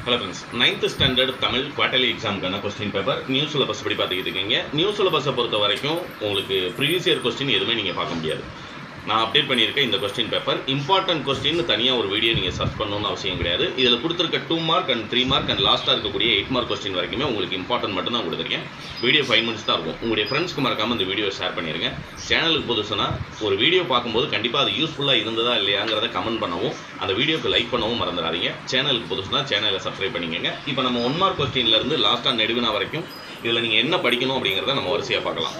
Hello friends, 9th standard Tamil quarterly எக்ஸாமுக்கான question paper new syllabus படி பார்த்துக்கிட்டு இருக்கீங்க. நியூ சிலபஸை பொறுத்த வரைக்கும் உங்களுக்கு ப்ரீவியஸ் இயர் கொஸ்டின் எதுவுமே நீங்கள் பார்க்க முடியாது. நான் அப்டேட் பண்ணியிருக்கேன் இந்த கொஸ்டின் பேப்பர். இம்பார்ட்டன்ட் கொஸ்டின் தனியாக ஒரு வீடியோ நீங்கள் சர்ச் பண்ணணும்னு அவசியம் கிடையாது. இதில் கொடுத்துருக்க 2 மார்க் அண்ட் 3 மார்க் அண்ட் லாஸ்ட்டாக இருக்கக்கூடிய 8 மார்க் கொஸ்டின் வரைக்குமே உங்களுக்கு இம்பார்ட்டன்ட் மட்டும் தான் கொடுத்துருக்கேன். வீடியோ 5 minutes தான் இருக்கும். உங்களுடைய ஃப்ரெண்ட்ஸ்க்கு மறக்காமல் இந்த வீடியோ ஷேர் பண்ணிடுங்க. சேனலுக்கு புதுசுனா ஒரு வீடியோ பார்க்கும்போது கண்டிப்பாக அது யூஸ்ஃபுல்லாக இருந்ததா இல்லையாங்கிறத கமெண்ட் பண்ணவும், அந்த வீடியோக்கு லைக் பண்ணவும் மறந்துடாதீங்க. சேனலுக்கு புதுசுனா சேனலை சப்ஸ்கிரைப் பண்ணிக்கங்க. இப்போ நம்ம 1 மார்க் கொஸ்டின்லேருந்து லாஸ்ட்டாக நெடுவினா வரைக்கும் இதில் நீங்கள் என்ன படிக்கணும் அப்படிங்கிறத நம்ம வரிசையாக பார்க்கலாம்.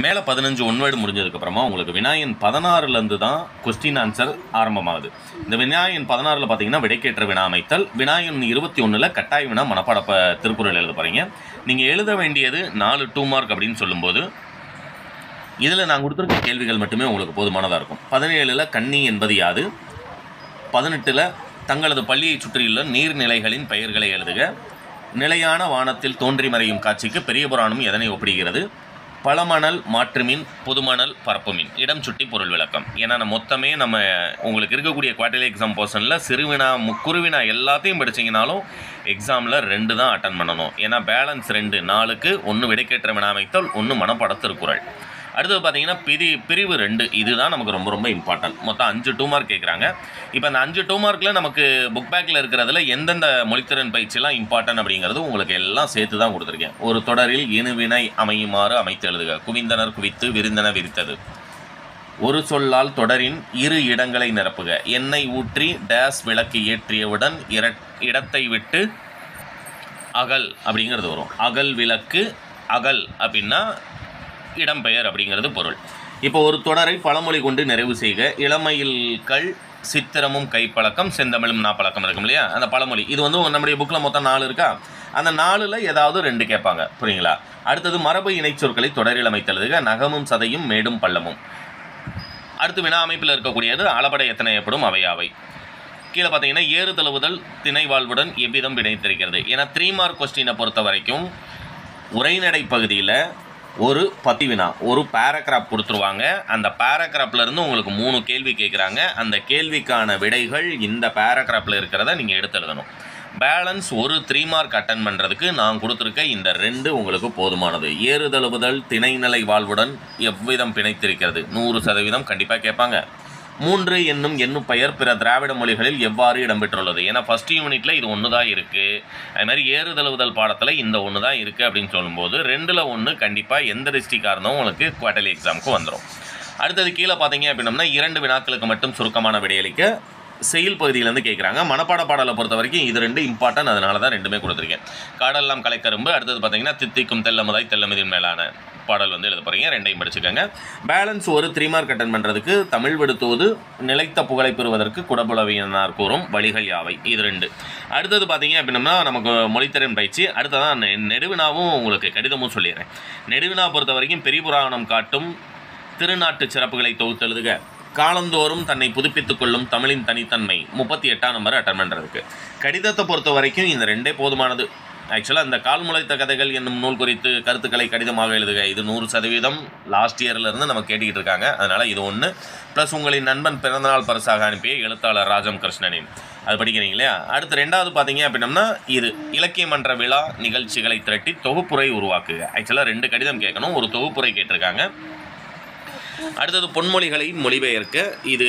மேலே 15 ஒன்வேர்டு முடிஞ்சதுக்கப்புறமா உங்களுக்கு வினாயன் 16லேருந்து தான் கொஸ்டின் ஆன்சர் ஆரம்பமாகுது. இந்த வினாயன் 16ல் பார்த்தீங்கன்னா விடைக்கேற்ற வினா அமைத்தல், வினாயன் 21ல் கட்டாய வினா மனப்பாட திருக்குறள் எழுத போகிறீங்க. நீங்கள் எழுத வேண்டியது 4 2 மார்க் அப்படின்னு சொல்லும்போது இதில் நான் கொடுத்துருக்க கேள்விகள் மட்டுமே உங்களுக்கு போதுமானதாக இருக்கும். 17ல் கன்னி என்பது யாது, 18ல் தங்களது பள்ளியை சுற்றியுள்ள நீர்நிலைகளின் பெயர்களை எழுதுக, நிலையான வானத்தில் தோன்றி மறையும் காட்சிக்கு பெரிய புராணம் எதனை ஒப்பிடுகிறது, பழமணல் மாற்றுமீன் புதுமணல் பரப்புமீன் இடம் சுட்டி பொருள் விளக்கம். ஏன்னா மொத்தமே நம்ம உங்களுக்கு இருக்கக்கூடிய குவார்டர்லி எக்ஸாம் போர்ஷனில் சிறுவினா குறுவினா எல்லாத்தையும் படிச்சிங்கனாலும் எக்ஸாமில் 2 தான் அட்டன் பண்ணணும். ஏன்னா பேலன்ஸ் 2 4க்கு 1 விடைக்கேற்ற வினா அமைத்தல், 1 மனப்பாட திருக்குறள். அடுத்தது பார்த்தீங்கன்னா பிரிவு 2 இதுதான் நமக்கு ரொம்ப ரொம்ப இம்பார்ட்டன்ட். மொத்தம் 5 2 மார்க் கேட்குறாங்க. இப்போ அந்த 5 2 மார்க்கில் நமக்கு புக் பேக்கில் இருக்கிறதுல எந்தெந்த மொழித்திறன் பயிற்சியெல்லாம் இம்பார்ட்டன்ட் அப்படிங்கிறது உங்களுக்கு எல்லாம் சேர்த்து தான் கொடுத்துருக்கேன். ஒரு தொடரில் இணுவினை அமையுமாறு அமைத்து எழுதுக, குவிந்தனர் குவித்து விரிந்தன விரித்தது, ஒரு சொல்லால் தொடரின் 2 இடங்களை நிரப்புக, எண்ணெய் ஊற்றி டேஸ் விளக்கு ஏற்றியவுடன் இடத்தை விட்டு அகல் அப்படிங்கிறது வரும். அகல் விளக்கு, அகல் அப்படின்னா இடம்பெயர் அப்படிங்கிறது பொருள். இப்போ ஒரு தொடரை பழமொழி கொண்டு நிறைவு செய்க, இளமையில்கள் சித்திரமும் கைப்பழக்கம் செந்தமிழும் நாப்பழக்கம் இருக்கும் இல்லையா, அந்த பழமொழி இது நம்முடைய புக்கில் மொத்தம் 4 இருக்கா, அந்த 4ல் ஏதாவது 2 கேட்பாங்க, புரியுங்களா. அடுத்தது மரபு இணைச்சொற்களை தொடரில் அமைத்தெழுதுக, நகமும் சதையும் மேடும் பள்ளமும். அடுத்து வினா அமைப்பில் இருக்கக்கூடியது அளபடை எத்தனை ஏற்படும் அவையாவை. கீழே பார்த்தீங்கன்னா ஏறு தழுவுதல் திணை வாழ்வுடன் எவ்விதம் இணைத்திருக்கிறது. ஏன்னா 3 மார்க் கொஸ்டினை பொறுத்த வரைக்கும் உரைநடை பகுதியில் ஒரு பதிவினா ஒரு பேராகிராஃப் கொடுத்துருவாங்க. அந்த பேராகிராஃப்லேருந்து உங்களுக்கு 3 கேள்வி கேட்குறாங்க. அந்த கேள்விக்கான விடைகள் இந்த பேராகிராஃபில் இருக்கிறத நீங்கள் எடுத்து எழுதணும். பேலன்ஸ் ஒரு 3 மார்க் அட்டன் பண்ணுறதுக்கு நான் கொடுத்துருக்க இந்த 2 உங்களுக்கு போதுமானது. ஏறுதழுவுதல் திணைநிலை வாழ்வுடன் எவ்விதம் பிணைத்திருக்கிறது 100% கண்டிப்பாக கேட்பாங்க. 3 என்னும் எண்ணும் பெயர் பிற திராவிட மொழிகளில் எவ்வாறு இடம்பெற்றுள்ளது. ஏன்னா ஃபஸ்ட் யூனிட்டில் இது 1 தான் இருக்குது. அதுமாதிரி ஏறுதழுவுதல் பாடத்தில் இந்த 1 தான் இருக்குது அப்படின்னு சொல்லும்போது 2ல் 1 கண்டிப்பாக எந்த டிஸ்ட்ரிக்டாக இருந்தோம் உங்களுக்கு குவார்டர்லி எக்ஸாமுக்கு வந்துடும். அடுத்தது கீழே பார்த்தீங்க அப்படின்னம்னா 2 வினாக்களுக்கு மட்டும் சுருக்கமான விடையளிக்க செயல் பகுதியிலேருந்து கேட்குறாங்க. மனப்பாட பாடலை பொறுத்த வரைக்கும் இது 2 இம்பார்ட்டன்ட், அதனால தான் 2மே கொடுத்துருக்கேன். காடெல்லாம் கலைக்கரும்பு, அடுத்தது பார்த்தீங்கன்னா தித்திக்கும் தெல்லமுதாய் தெல்லமதின் மேலான பாடல் எழுத போகிறீங்க. 2ஐயும் படிச்சுக்கோங்க. பேலன்ஸ் ஒரு 3 மார்க் அட்டன் பண்ணுறதுக்கு தமிழ் விடுத்துவது நிலைத்த புகழை பெறுவதற்கு குடபுலவியனார் கூறும் வழிகள் யாவை, இது 2. அடுத்தது பார்த்தீங்க அப்படின்னா நமக்கு மொழித்திறன் பயிற்சி. அடுத்ததான் நெடுவினாவும் உங்களுக்கு கடிதமும் சொல்லிடுறேன். நெடுவினா பொறுத்த வரைக்கும் பெரிய புராணம் காட்டும் திருநாட்டு சிறப்புகளை தொகுத்தெழுதுக, காலந்தோறும் தன்னை புதுப்பித்துக் கொள்ளும் தமிழின் தனித்தன்மை 38ஆம் நம்பர் அட்டன் பண்ணுறதுக்கு. கடிதத்தை பொறுத்த வரைக்கும் இந்த 2 போதுமானது. ஆக்சுவலாக இந்த கால் முளைத்த கதைகள் என்னும் நூல் குறித்து கருத்துக்களை கடிதமாக எழுதுக, இது 100% லாஸ்ட் இயர்லேருந்து நம்ம கேட்டுக்கிட்டு இருக்காங்க. அதனால் இது 1 ப்ளஸ் உங்களின் நண்பன் பிறந்தநாள் பரிசாக அனுப்பிய எழுத்தாளர் ராஜம் கிருஷ்ணனின் அது படிக்கிறீங்க இல்லையா. அடுத்து 2வது பார்த்தீங்க அப்படின்னம்னா இது இலக்கிய மன்ற விழா நிகழ்ச்சிகளை திரட்டி தொகுப்புரை உருவாக்குக. ஆக்சுவலாக 2 கடிதம் கேட்கணும், ஒரு தொகுப்புரை கேட்டிருக்காங்க. அடுத்தது பொன்மொழிகளை மொழிபெயர்க்க, இது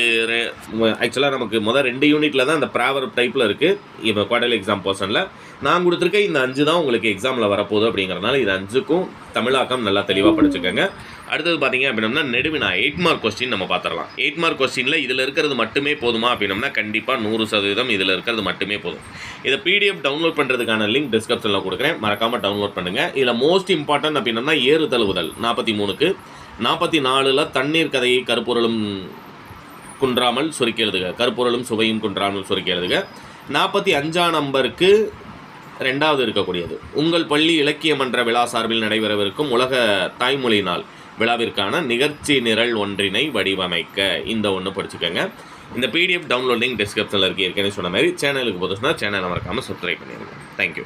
ஆக்சுவலாக நமக்கு முதல் 2 யூனிட்டில் தான் இந்த ப்ராவர்ப் டைப்பில் இருக்குது. இப்போ குவார்டர்லி எக்ஸாம் போர்ஷனில் நான் கொடுத்துருக்க இந்த 5 தான் உங்களுக்கு எக்ஸாமில் வரப்போகுது. அப்படிங்கிறதுனால இது 5க்கும் தமிழாக்கம் நல்லா தெளிவாக படிச்சுக்கோங்க. அடுத்தது பார்த்தீங்க அப்படின்னா நெடுவினா 8 மார்க் கொஸ்டின் நம்ம பார்த்துடலாம். 8 மார்க் கொஸ்டினில் இதில் இருக்கிறது மட்டுமே போதுமா அப்படின்னம்னா கண்டிப்பாக 100% இதில் இருக்கிறது மட்டுமே போதும். இதை பிடிஎஃப் டவுன்லோட் பண்ணுறதுக்கான லிங்க் டிஸ்கிரிப்ஷனில் கொடுக்குறேன், மறக்காமல் டவுன்லோட் பண்ணுங்கள். இதில் மோஸ்ட் இம்பார்ட்டன்ட் அப்படின்னம்னா ஏறு தழுவுதல் 43க்கு, 44ல் தண்ணீர் கதையை கருப்பொருளும் குன்றாமல் சுருக்கி எழுதுக, கருப்பொருளும் சுவையும் குன்றாமல் சுருக்கி எழுதுக. 45ஆம் நம்பருக்கு 2வது இருக்கக்கூடியது உங்கள் பள்ளி இலக்கிய மன்ற விழா சார்பில் நடைபெறவிருக்கும் உலக தாய்மொழி நாள் விழாவிற்கான நிகழ்ச்சி நிரல் ஒன்றினை வடிவமைக்க, இந்த 1 படிச்சுக்கோங்க. இந்த பிடிஎஃப் டவுன்லோட் லிங்க் டிஸ்கிரிப்ஷனில் இருக்குது. ஏற்கனவே சொன்ன மாதிரி சேனலுக்கு புதுசுனா சேனலை மறக்காமல் சப்ஸ்கிரைப் பண்ணிடுங்க. தேங்க்யூ.